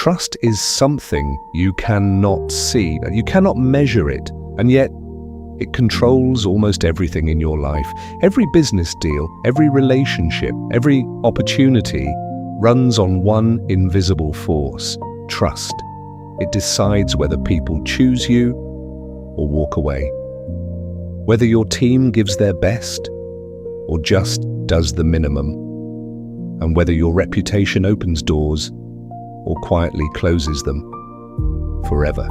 Trust is something you cannot see, you cannot measure it, and yet it controls almost everything in your life. Every business deal, every relationship, every opportunity runs on one invisible force: trust. It decides whether people choose you or walk away, whether your team gives their best or just does the minimum, and whether your reputation opens doors or quietly closes them forever.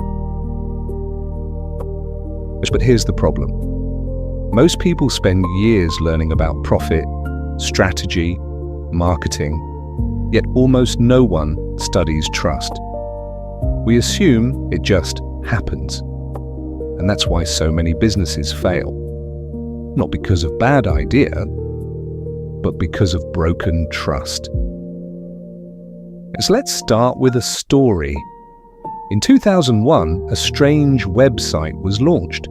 But here's the problem. Most people spend years learning about profit, strategy, marketing, yet almost no one studies trust. We assume it just happens, and that's why so many businesses fail. Not because of bad idea, but because of broken trust. So let's start with a story. In 2001, a strange website was launched.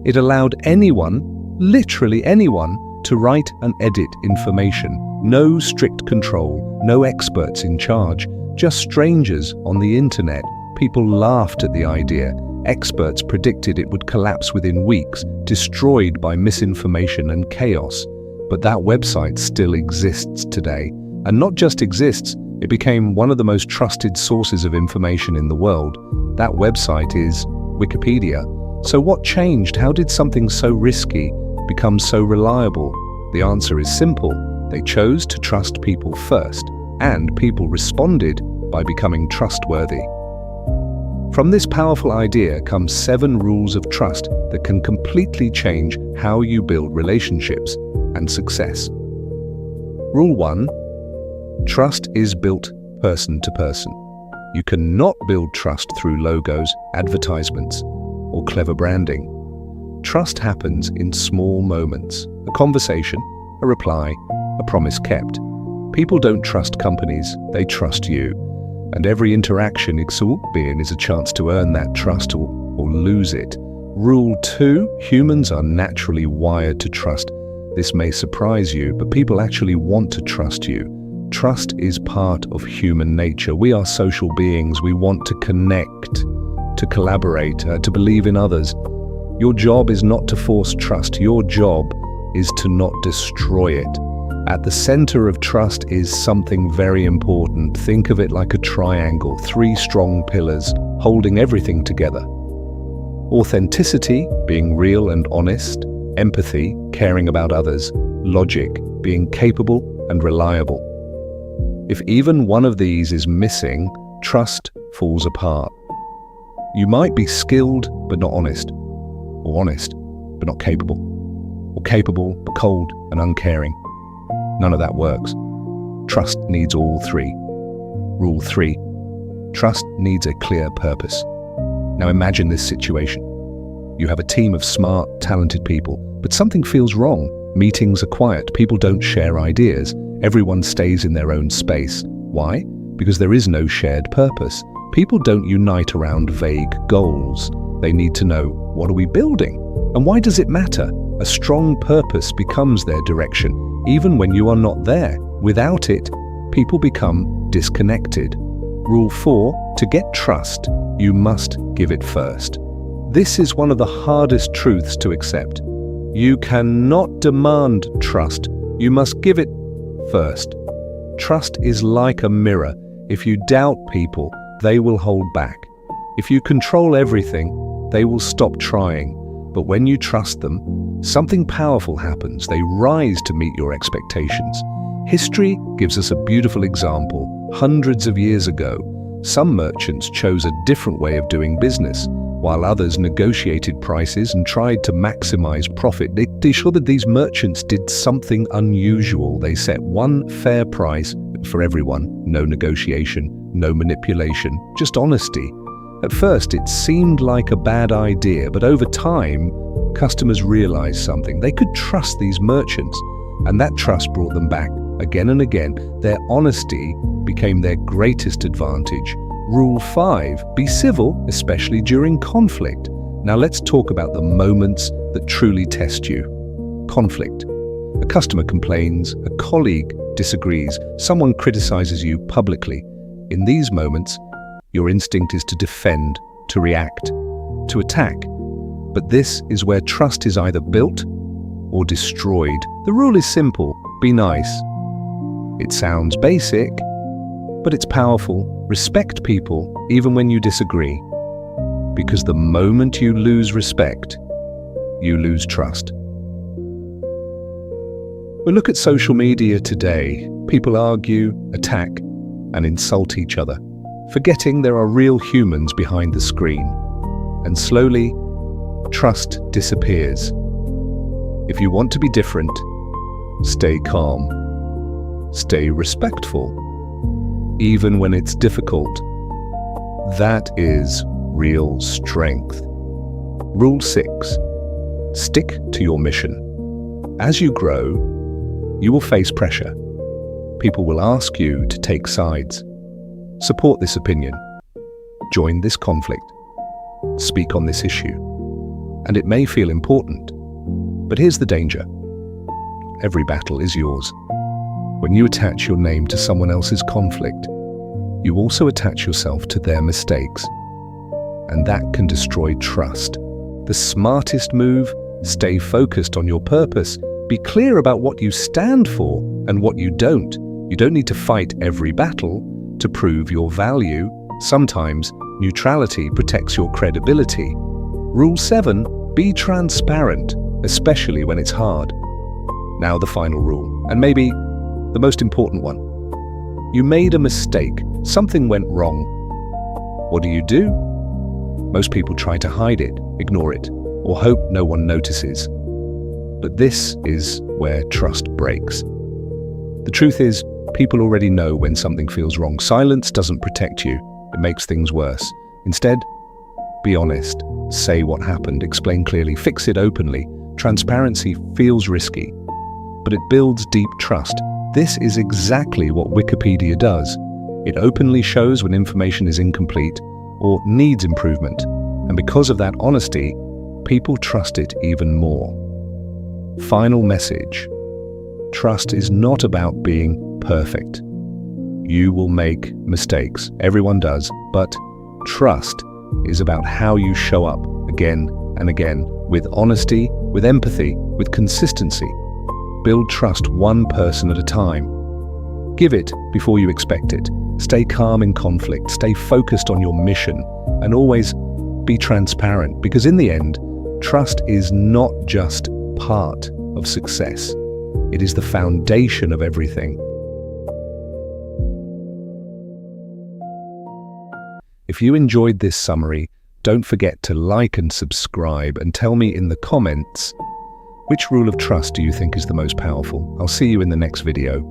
It allowed anyone, literally anyone, to write and edit information. No strict control, no experts in charge, just strangers on the internet. People laughed at the idea. Experts predicted it would collapse within weeks, destroyed by misinformation and chaos. But that website still exists today. And not just exists, it became one of the most trusted sources of information in the world. That website is Wikipedia. So what changed? How did something so risky become so reliable? The answer is simple. They chose to trust people first, and people responded by becoming trustworthy. From this powerful idea comes 7 rules of trust that can completely change how you build relationships and success. Rule 1. Trust is built person to person. You cannot build trust through logos, advertisements, or clever branding. Trust happens in small moments. A conversation, a reply, a promise kept. People don't trust companies, they trust you. And every interaction is a chance to earn that trust or lose it. Rule 2, humans are naturally wired to trust. This may surprise you, but people actually want to trust you. Trust is part of human nature. We are social beings. We want to connect, to collaborate, to believe in others. Your job is not to force trust. Your job is to not destroy it. At the center of trust is something very important. Think of it like a triangle, 3 strong pillars holding everything together. Authenticity, being real and honest. Empathy, caring about others. Logic, being capable and reliable. If even one of these is missing, trust falls apart. You might be skilled but not honest, or honest but not capable, or capable but cold and uncaring. None of that works. Trust needs all 3. Rule 3. Trust needs a clear purpose. Now imagine this situation. You have a team of smart, talented people, but something feels wrong. Meetings are quiet, people don't share ideas, everyone stays in their own space. Why? Because there is no shared purpose. People don't unite around vague goals. They need to know, what are we building? And why does it matter? A strong purpose becomes their direction, even when you are not there. Without it, people become disconnected. Rule 4, to get trust, you must give it first. This is one of the hardest truths to accept. You cannot demand trust, you must give it first. Trust is like a mirror. If you doubt people, they will hold back. If you control everything, they will stop trying. But when you trust them, something powerful happens. They rise to meet your expectations. History gives us a beautiful example. Hundreds of years ago, some merchants chose a different way of doing business, while others negotiated prices and tried to maximize profit. They showed that these merchants did something unusual. They set one fair price for everyone. No negotiation, no manipulation, just honesty. At first, it seemed like a bad idea, but over time, customers realized something. They could trust these merchants, and that trust brought them back again and again. Their honesty became their greatest advantage. Rule 5, be civil, especially during conflict. Now let's talk about the moments that truly test you. Conflict. A customer complains, a colleague disagrees, someone criticizes you publicly. In these moments, Your instinct is to defend, to react, to attack. But this is where trust is either built or destroyed. The rule is simple: be nice. It sounds basic, but it's powerful. Respect people even when you disagree. Because the moment you lose respect, you lose trust. We look at social media today. People argue, attack, and insult each other, forgetting there are real humans behind the screen. And slowly, trust disappears. If you want to be different, stay calm. Stay respectful, even when it's difficult. That is real strength. Rule 6. Stick to your mission. As you grow, you will face pressure. People will ask you to take sides. Support this opinion. Join this conflict. Speak on this issue. And it may feel important, but here's the danger. Every battle is yours. When you attach your name to someone else's conflict, you also attach yourself to their mistakes. And that can destroy trust. The smartest move: stay focused on your purpose. Be clear about what you stand for and what you don't. You don't need to fight every battle to prove your value. Sometimes neutrality protects your credibility. Rule 7, be transparent, especially when it's hard. Now the final rule, and maybe the most important one. You made a mistake. Something went wrong. What do? Most people try to hide it, ignore it, or hope no one notices. But this is where trust breaks. The truth is, people already know when something feels wrong. Silence doesn't protect you. It makes things worse. Instead, be honest. Say what happened. Explain clearly. Fix it openly. Transparency feels risky, but it builds deep trust. This is exactly what Wikipedia does. It openly shows when information is incomplete or needs improvement. And because of that honesty, people trust it even more. Final message. Trust is not about being perfect. You will make mistakes. Everyone does. But trust is about how you show up again and again, with honesty, with empathy, with consistency. Build trust one person at a time. Give it before you expect it. Stay calm in conflict. Stay focused on your mission. And always be transparent, because in the end, trust is not just part of success. It is the foundation of everything. If you enjoyed this summary, don't forget to like and subscribe, and tell me in the comments, which rule of trust do you think is the most powerful? I'll see you in the next video.